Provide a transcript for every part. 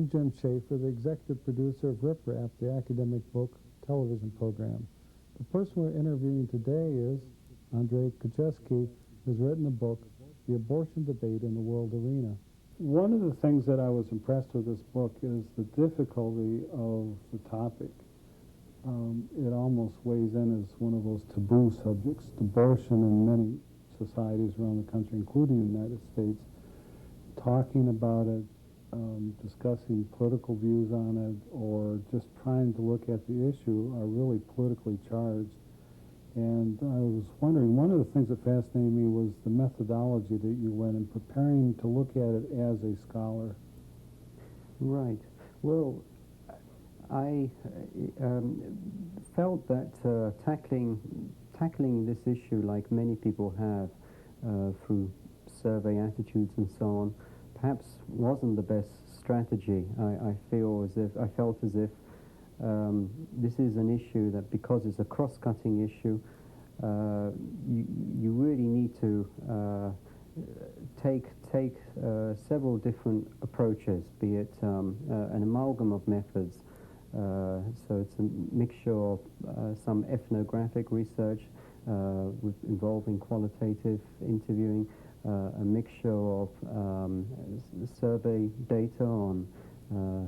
I'm Jim Schaefer, the executive producer of Rip Rap, the academic book television program. The person we're interviewing today is Andrej Kulczycki, who's written a book, The Abortion Debate in the World Arena. One of the things that I was impressed with this book is the difficulty of the topic. It almost weighs in as one of those taboo subjects. Abortion in many societies around the country, including the United States, talking about it, discussing political views on it, or just trying to look at the issue are really politically charged. And I was wondering, one of the things that fascinated me was the methodology that you went in preparing to look at it as a scholar. Right. Well, I felt that tackling this issue, like many people have, through survey attitudes and so on, perhaps wasn't the best strategy. I felt as if this is an issue that, because it's a cross-cutting issue, you really need to take several different approaches, be it an amalgam of methods. So it's a mixture of some ethnographic research involving qualitative interviewing, a mixture of survey data on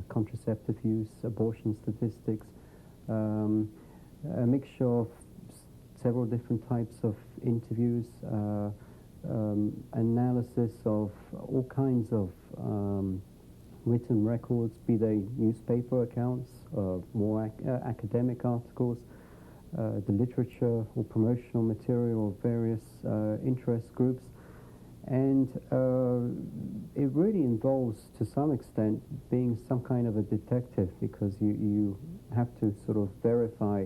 contraceptive use, abortion statistics, a mixture of several different types of interviews, analysis of all kinds of written records, be they newspaper accounts, more academic articles, the literature or promotional material of various interest groups. And it really involves, to some extent, being some kind of a detective, because you have to sort of verify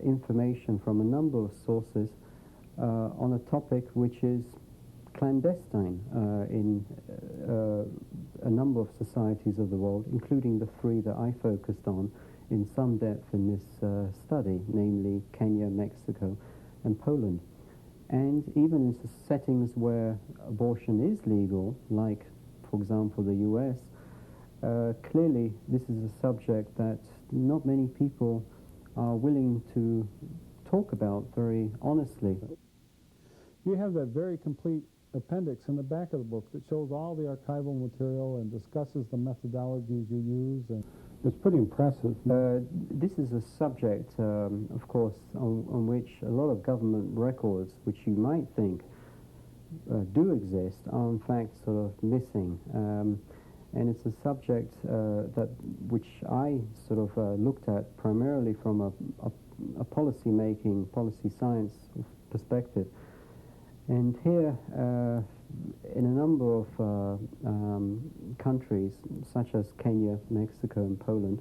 information from a number of sources on a topic which is clandestine in a number of societies of the world, including the three that I focused on in some depth in this study, namely Kenya, Mexico, and Poland. And even in settings where abortion is legal, like, for example, the US, clearly this is a subject that not many people are willing to talk about very honestly. You have that very complete appendix in the back of the book that shows all the archival material and discusses the methodologies you use, and it's pretty impressive. This is a subject, of course, on which a lot of government records, which you might think do exist, are in fact sort of missing. And it's a subject which I sort of looked at primarily from a policy-making, policy science perspective. And here, in a number of countries, such as Kenya, Mexico, and Poland,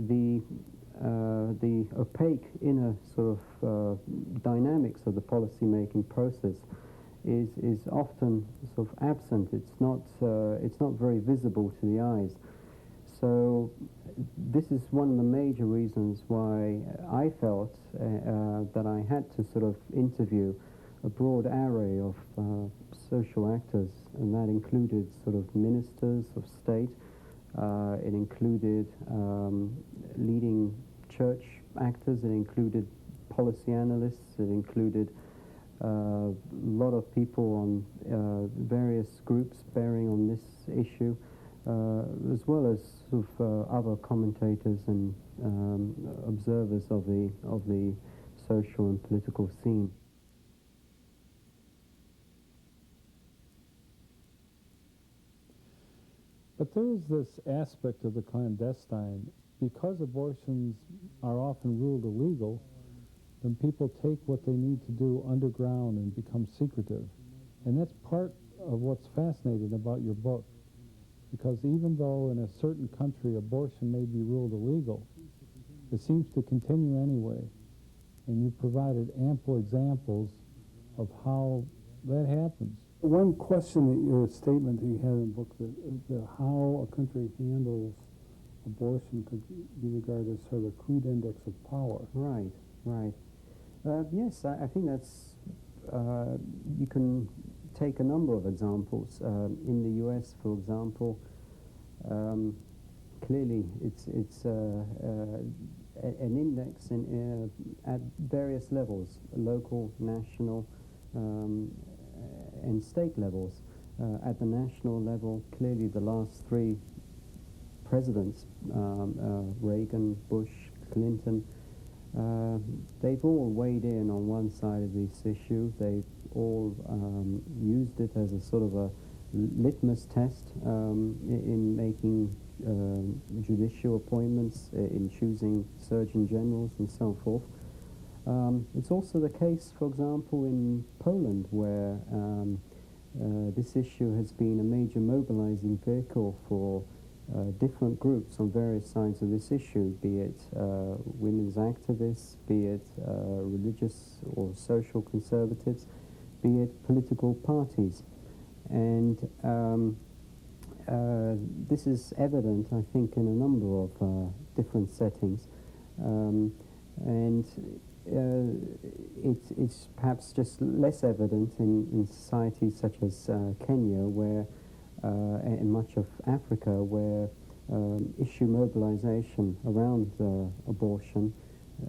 the opaque inner sort of dynamics of the policy-making process is often sort of absent. It's not very visible to the eyes. So this is one of the major reasons why I felt that I had to sort of interview a broad array of social actors, and that included sort of ministers of state, it included leading church actors, it included policy analysts, it included a lot of people on various groups bearing on this issue, as well as sort of other commentators and observers of the social and political scene. But there is this aspect of the clandestine. Because abortions are often ruled illegal, then people take what they need to do underground and become secretive. And that's part of what's fascinating about your book. Because even though in a certain country abortion may be ruled illegal, it seems to continue anyway. And you provided ample examples of how that happens. One question that your statement that you had in the book, that how a country handles abortion could be regarded as sort of a crude index of power. Right. Yes, I think that's, you can take a number of examples. In the US, for example, clearly it's an index at various levels, local, national, and state levels. At the national level, clearly the last three presidents, Reagan, Bush, Clinton, they've all weighed in on one side of this issue. They've all used it as a sort of a litmus test in making judicial appointments, in choosing surgeon generals and so forth. It's also the case, for example, in Poland, where this issue has been a major mobilizing vehicle for different groups on various sides of this issue, be it women's activists, be it religious or social conservatives, be it political parties. And this is evident, I think, in a number of different settings. And it's perhaps just less evident in societies such as Kenya, where in much of Africa, where issue mobilization around abortion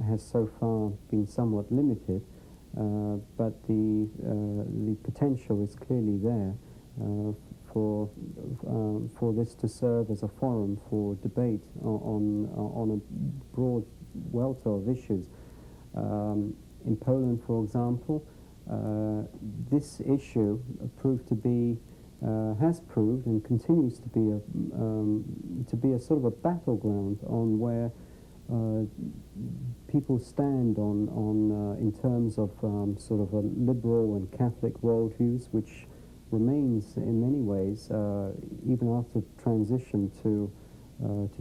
has so far been somewhat limited, but the potential is clearly there for this to serve as a forum for debate on a broad welter of issues. In Poland, for example, this issue has proved and continues to be a sort of a battleground on where people stand on in terms of sort of a liberal and Catholic worldviews, which remains in many ways, even after transition to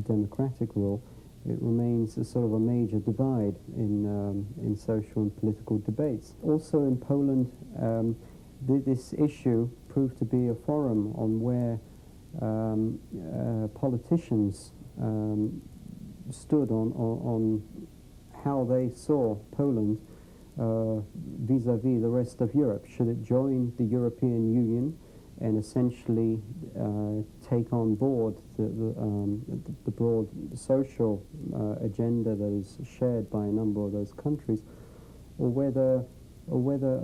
democratic rule, it remains a sort of a major divide in social and political debates. Also in Poland, this issue proved to be a forum on where politicians stood on how they saw Poland vis-à-vis the rest of Europe. Should it join the European Union and essentially take on board the broad social agenda that is shared by a number of those countries, or whether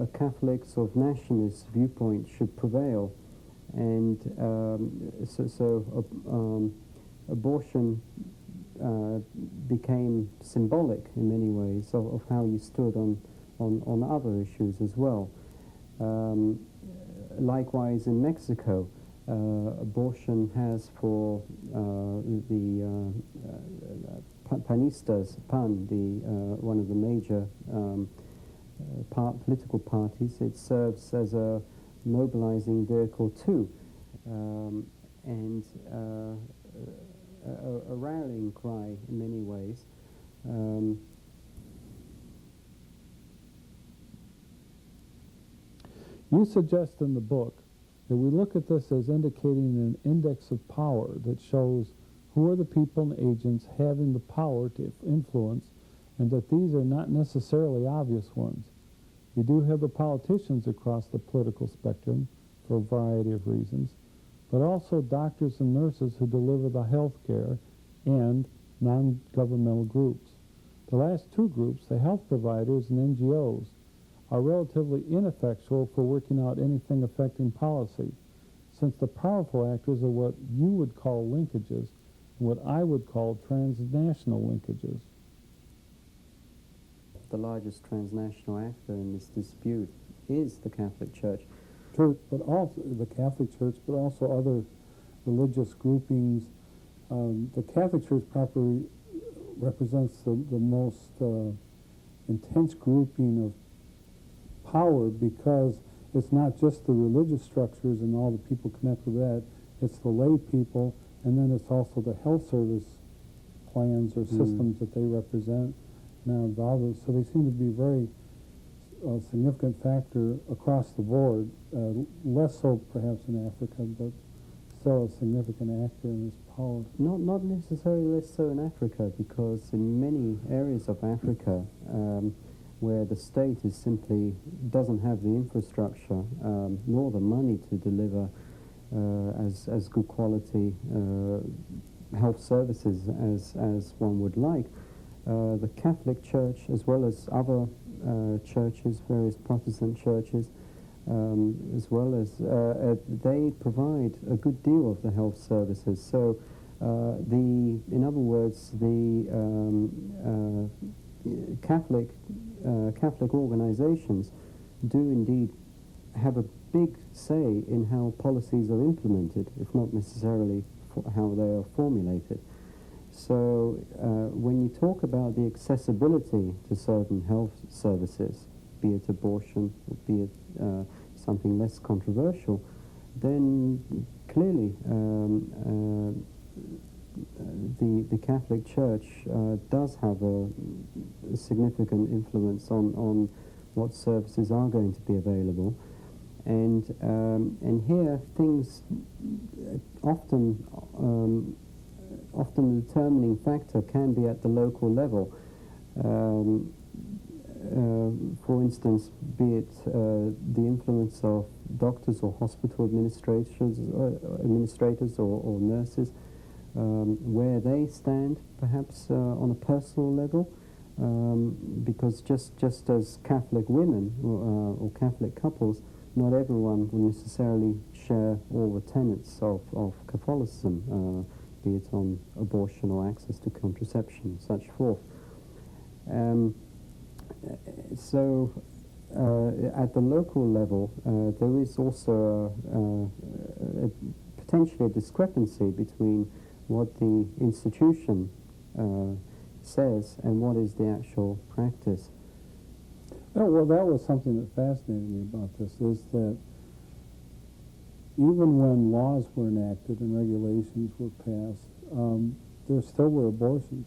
a Catholic sort of nationalist viewpoint should prevail? And abortion became symbolic in many ways of how you stood on other issues as well. Likewise, in Mexico, abortion has for the panistas, one of the major political parties, it serves as a mobilizing vehicle too, and a rallying cry in many ways. You suggest in the book that we look at this as indicating an index of power that shows who are the people and agents having the power to influence, and that these are not necessarily obvious ones. You do have the politicians across the political spectrum for a variety of reasons, but also doctors and nurses who deliver the health care and non-governmental groups. The last two groups, the health providers and NGOs, are relatively ineffectual for working out anything affecting policy, since the powerful actors are what you would call linkages, and what I would call transnational linkages. The largest transnational actor in this dispute is the Catholic Church. Church, but also the Catholic Church, but also other religious groupings. The Catholic Church properly represents the most intense grouping of power, because it's not just the religious structures and all the people connected with that, it's the lay people, and then it's also the health service plans or systems that they represent now involved in. So they seem to be a very significant factor across the board, less so perhaps in Africa, but still a significant actor in this power. Not necessarily less so in Africa, because in many areas of Africa, where the state is simply doesn't have the infrastructure nor the money to deliver as good quality health services as one would like. The Catholic Church, as well as other churches, various Protestant churches, as well as they provide a good deal of the health services. So in other words, the Catholic organizations do indeed have a big say in how policies are implemented, if not necessarily how they are formulated. So when you talk about the accessibility to certain health services, be it abortion, or be it something less controversial, then clearly the Catholic Church does have a significant influence on what services are going to be available, and here things often the determining factor can be at the local level. For instance, be it the influence of doctors or hospital administrators or nurses, where they stand perhaps on a personal level, because just as Catholic women or Catholic couples, not everyone will necessarily share all the tenets of Catholicism, be it on abortion or access to contraception, such forth. So at the local level, there is also potentially a discrepancy between what the institution says and what is the actual practice. Oh, well, that was something that fascinated me about this, is that even when laws were enacted and regulations were passed, there still were abortions.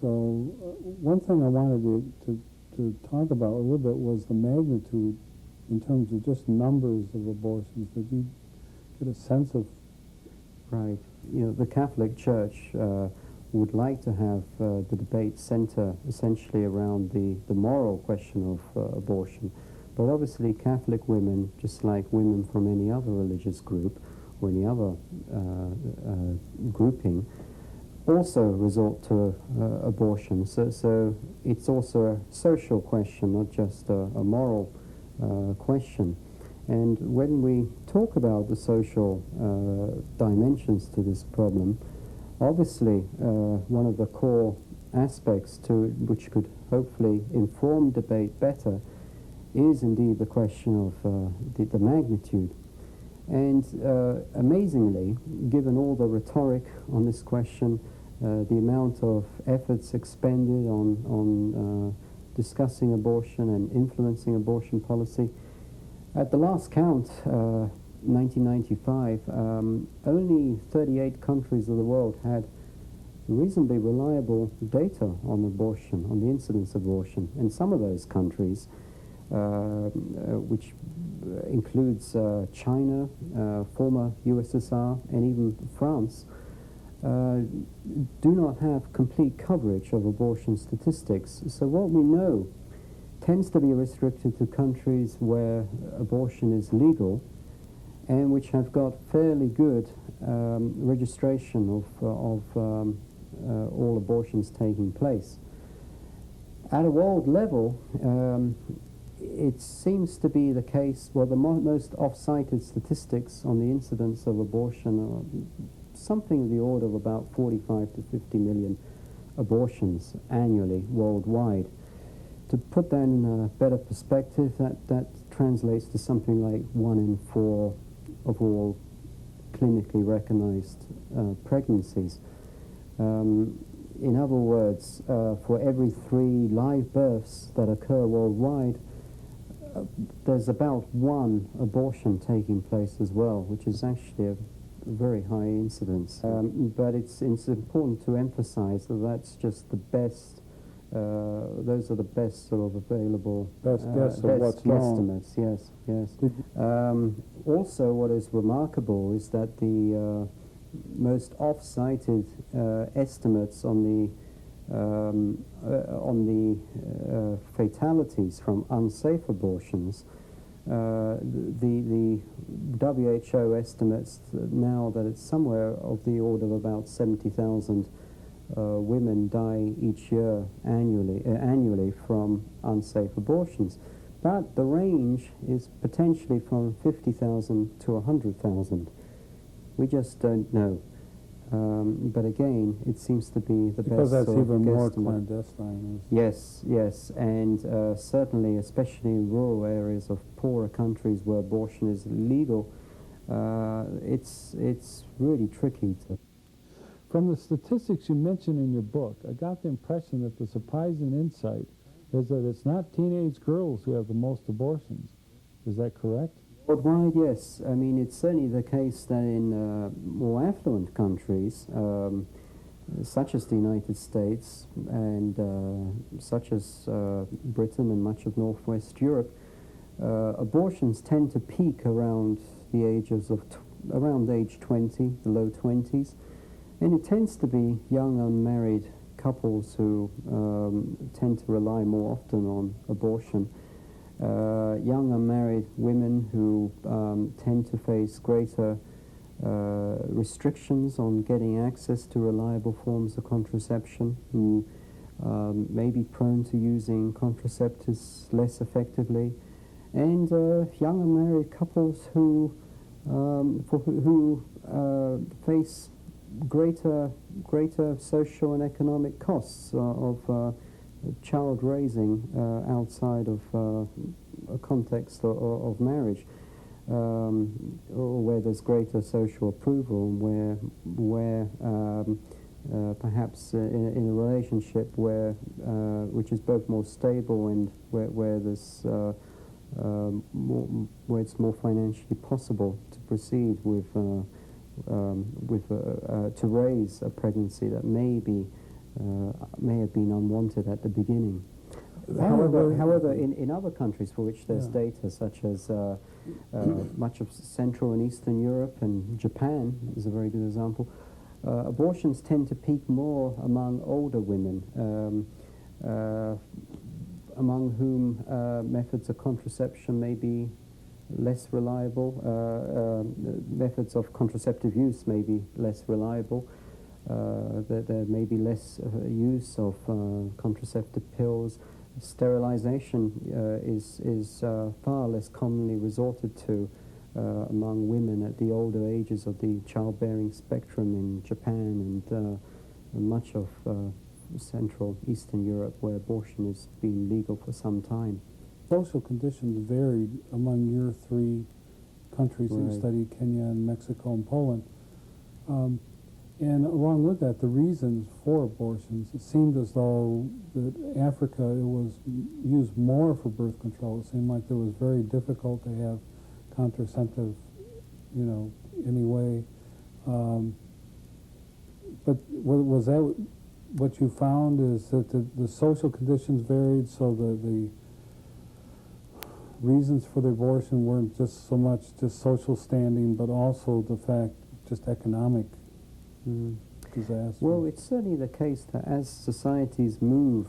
So one thing I wanted to talk about a little bit was the magnitude in terms of just numbers of abortions. Did you get a sense of? Right. The Catholic Church would like to have the debate center essentially around the moral question of abortion. But obviously Catholic women, just like women from any other religious group or any other grouping, also resort to abortion. So it's also a social question, not just a moral question. And when we talk about the social dimensions to this problem, obviously one of the core aspects to which could hopefully inform debate better is indeed the question of the magnitude. And amazingly, given all the rhetoric on this question, the amount of efforts expended on discussing abortion and influencing abortion policy, at the last count, 1995, only 38 countries of the world had reasonably reliable data on abortion, on the incidence of abortion. And some of those countries, which includes China, former USSR, and even France, do not have complete coverage of abortion statistics. So what we know tends to be restricted to countries where abortion is legal and which have got fairly good registration of all abortions taking place. At a world level, it seems to be the case, well, the most off-cited statistics on the incidence of abortion are something of the order of about 45 to 50 million abortions annually worldwide. To put that in a better perspective, that translates to something like 1 in 4 of all clinically recognized pregnancies. In other words, for every 3 live births that occur worldwide, there's about 1 abortion taking place as well, which is actually a very high incidence. But it's important to emphasize that that's just the best. Those are the best sort of available Best guess of what's known. guesstimates. Yes. Also, what is remarkable is that the most off-cited estimates on the on the fatalities from unsafe abortions, the WHO estimates now that it's somewhere of the order of about 70,000 women die each year annually from unsafe abortions. But the range is potentially from 50,000 to 100,000. We just don't know. But again, it seems to be the because best that's sort of even more guesstimate. clandestine. Yes, yes, and certainly, especially in rural areas of poorer countries where abortion is legal, it's really tricky to. From the statistics you mentioned in your book, I got the impression that the surprising insight is that it's not teenage girls who have the most abortions. Is that correct? Worldwide, yes. I mean, it's certainly the case that in more affluent countries, such as the United States and such as Britain and much of Northwest Europe, abortions tend to peak around the ages of around age 20, the low 20s, and it tends to be young unmarried couples who tend to rely more often on abortion. Young unmarried women who tend to face greater restrictions on getting access to reliable forms of contraception, who may be prone to using contraceptives less effectively, and young unmarried couples who face greater social and economic costs of child raising outside of a context of marriage, or where there's greater social approval, where perhaps in a relationship where which is both more stable and where there's where it's more financially possible to proceed with to raise a pregnancy that may have been unwanted at the beginning. However, in other countries for which there's data, such as much of Central and Eastern Europe and Japan is a very good example, abortions tend to peak more among older women, among whom methods of contraception may be less reliable, methods of contraceptive use may be less reliable, there may be less use of contraceptive pills. Sterilization is far less commonly resorted to among women at the older ages of the childbearing spectrum in Japan and much of Central Eastern Europe, where abortion has been legal for some time. Social conditions varied among your three countries that you studied, Kenya and Mexico and Poland. And along with that, the reasons for abortions, it seemed as though that Africa, it was used more for birth control. It seemed like it was very difficult to have contraceptive, anyway. But was that what you found, is that the social conditions varied, so the reasons for the abortion weren't just so much just social standing, but also the fact, just economic disaster? Well, it's certainly the case that as societies move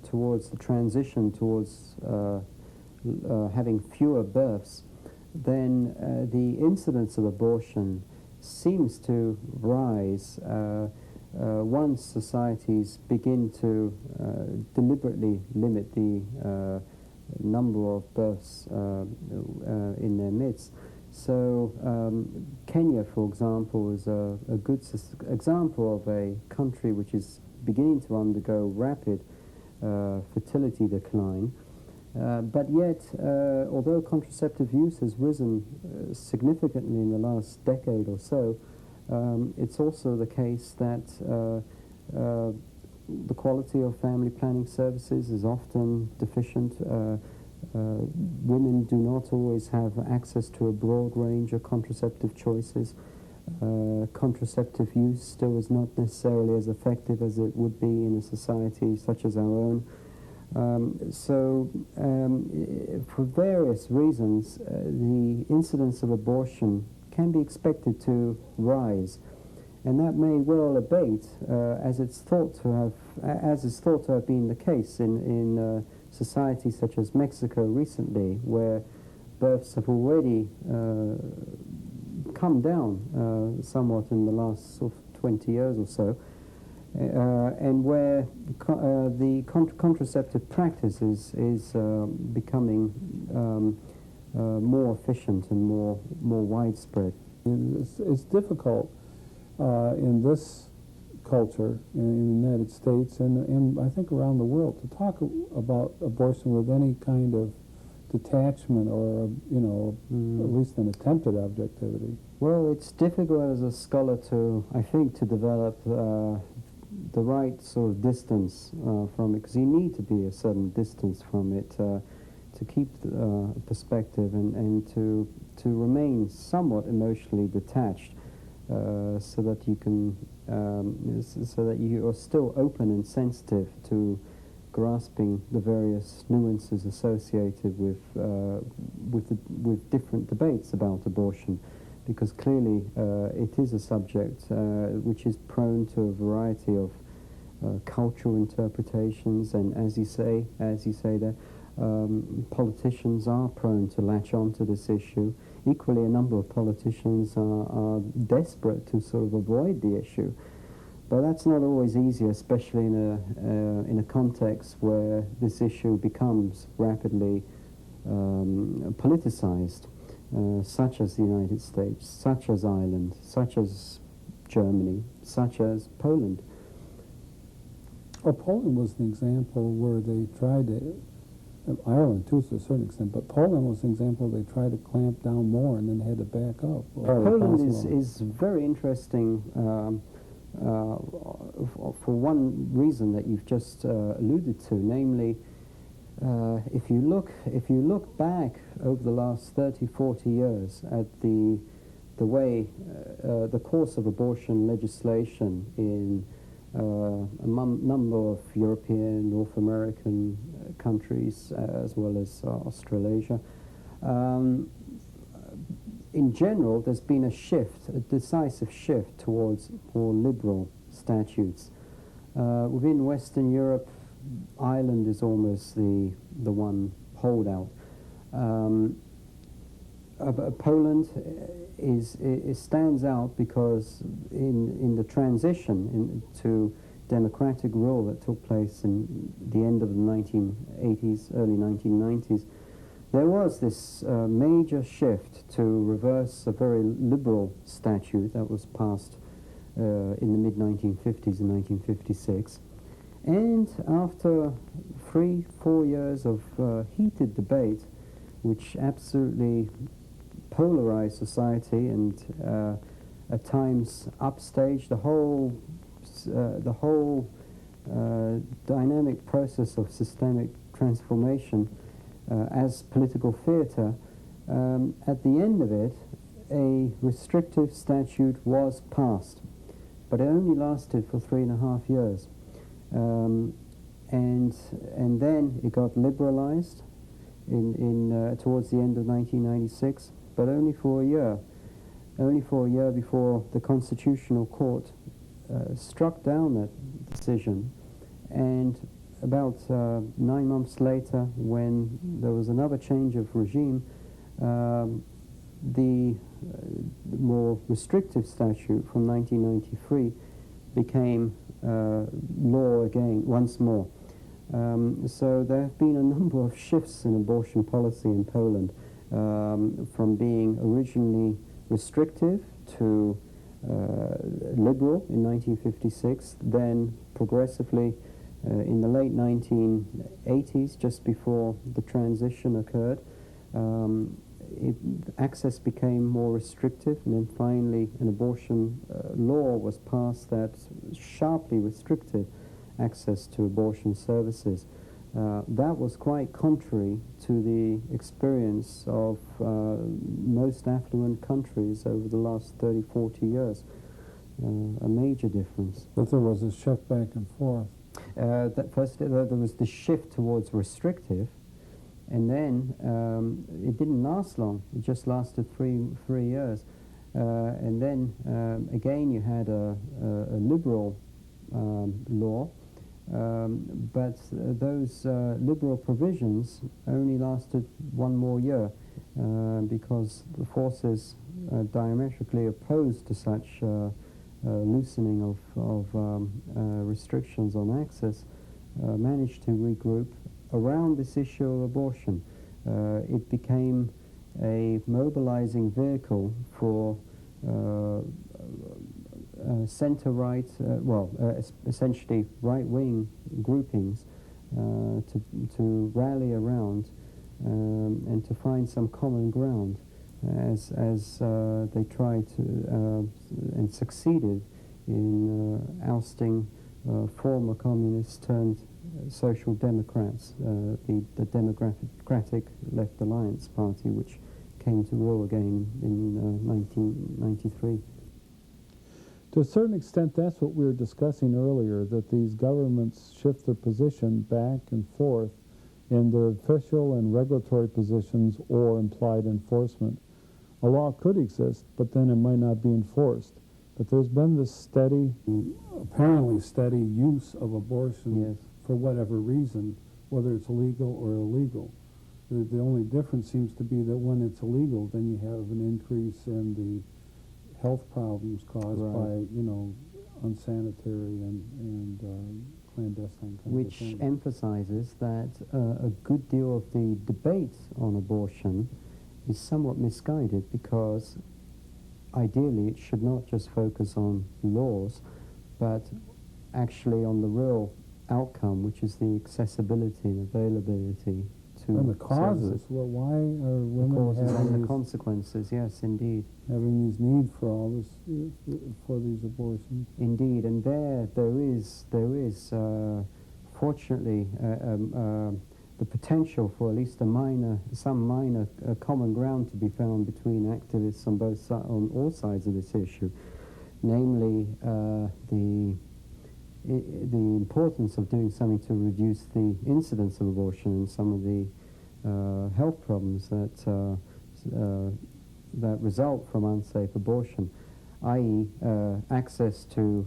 towards the transition towards having fewer births, then the incidence of abortion seems to rise once societies begin to deliberately limit the number of births in their midst. So Kenya, for example, is a good example of a country which is beginning to undergo rapid fertility decline. But yet, although contraceptive use has risen significantly in the last decade or so, it's also the case that the quality of family planning services is often deficient. Women do not always have access to a broad range of contraceptive choices. Contraceptive use still is not necessarily as effective as it would be in a society such as our own. For various reasons, the incidence of abortion can be expected to rise. And that may well abate, as is thought to have been the case in societies such as Mexico recently, where births have already come down somewhat in the last sort of 20 years or so, and where the contraceptive practice is becoming more efficient and more widespread. It's difficult in this culture in the United States and I think around the world to talk about abortion with any kind of detachment or, at least an attempted objectivity. Well, it's difficult as a scholar to, I think, to develop the right sort of distance from it, because you need to be a certain distance from it to keep perspective and to remain somewhat emotionally detached, so that you can, so that you are still open and sensitive to grasping the various nuances associated with different debates about abortion, because clearly it is a subject which is prone to a variety of cultural interpretations, and as you say there, politicians are prone to latch on to this issue. Equally, a number of politicians are desperate to sort of avoid the issue. But that's not always easy, especially in a context where this issue becomes rapidly politicized, such as the United States, such as Ireland, such as Germany, such as Poland. Well, Poland was an example where they tried to, Ireland too to a certain extent, but Poland was an example they tried to clamp down more and then had to back up. Poland is very interesting. For one reason that you've just alluded to, namely, if you look back over the last 30-40 years at the way the course of abortion legislation in a number of European, North American countries, as well as Australasia. In general, there's been a decisive shift towards more liberal statutes. Within Western Europe, Ireland is almost the one holdout. Poland stands out because in the transition to democratic rule that took place in the end of the 1980s, early 1990s, there was this major shift to reverse a very liberal statute that was passed in the mid-1950s in 1956. And after 3-4 years of heated debate, which absolutely polarized society and at times upstaged the whole dynamic process of systemic transformation as political theatre, at the end of it, a restrictive statute was passed, but it only lasted for 3.5 years, and then it got liberalized towards the end of 1996, but only for a year before the Constitutional Court struck down that decision. And about 9 months later, when there was another change of regime, the more restrictive statute from 1993 became law again once more. So there have been a number of shifts in abortion policy in Poland, from being originally restrictive to liberal in 1956, then progressively in the late 1980s, just before the transition occurred, access became more restrictive, and then finally an abortion law was passed that sharply restricted access to abortion services. That was quite contrary to the experience of most affluent countries over the last 30-40 years. A major difference. But there was a shift back and forth. First, there was the shift towards restrictive, and then it didn't last long. It just lasted three years. And then again you had a liberal law, but those liberal provisions only lasted one more year because the forces diametrically opposed to such loosening of restrictions on access managed to regroup around this issue of abortion. It became a mobilizing vehicle for centre-right, essentially right-wing groupings to rally around and to find some common ground as they tried to and succeeded in ousting former communists turned social democrats, the Democratic Left Alliance Party, which came to rule again in 1993. To a certain extent, that's what we were discussing earlier, that these governments shift their position back and forth in their official and regulatory positions or implied enforcement. A law could exist, but then it might not be enforced. But there's been this steady, apparently steady use of abortion, Yes. for whatever reason, whether it's legal or illegal. The only difference seems to be that when it's illegal, then you have an increase in the health problems caused by, unsanitary and clandestine kinds Which of things. emphasizes that a good deal of the debate on abortion is somewhat misguided, because ideally it should not just focus on laws, but actually on the real outcome, which is the accessibility and availability to And the causes. services. Well, why are The women causes and the having consequences, yes, indeed. these need for all this, for these abortions? Indeed, and there is fortunately the potential for at least some minor common ground to be found between activists on all sides of this issue, namely the importance of doing something to reduce the incidence of abortion and some of the health problems that result from unsafe abortion, i.e. access to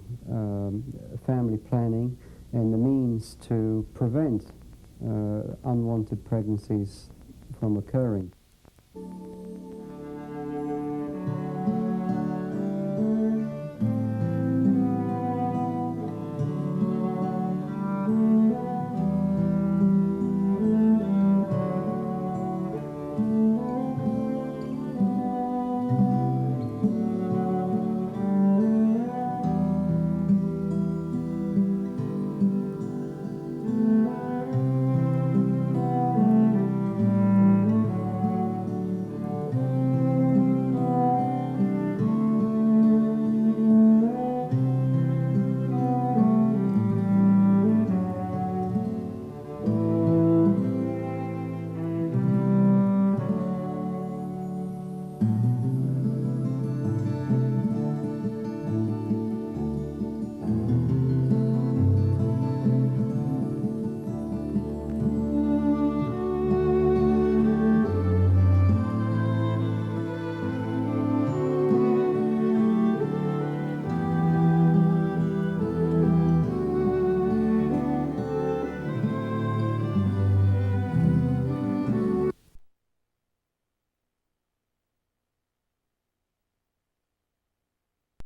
family planning and the means to prevent unwanted pregnancies from occurring.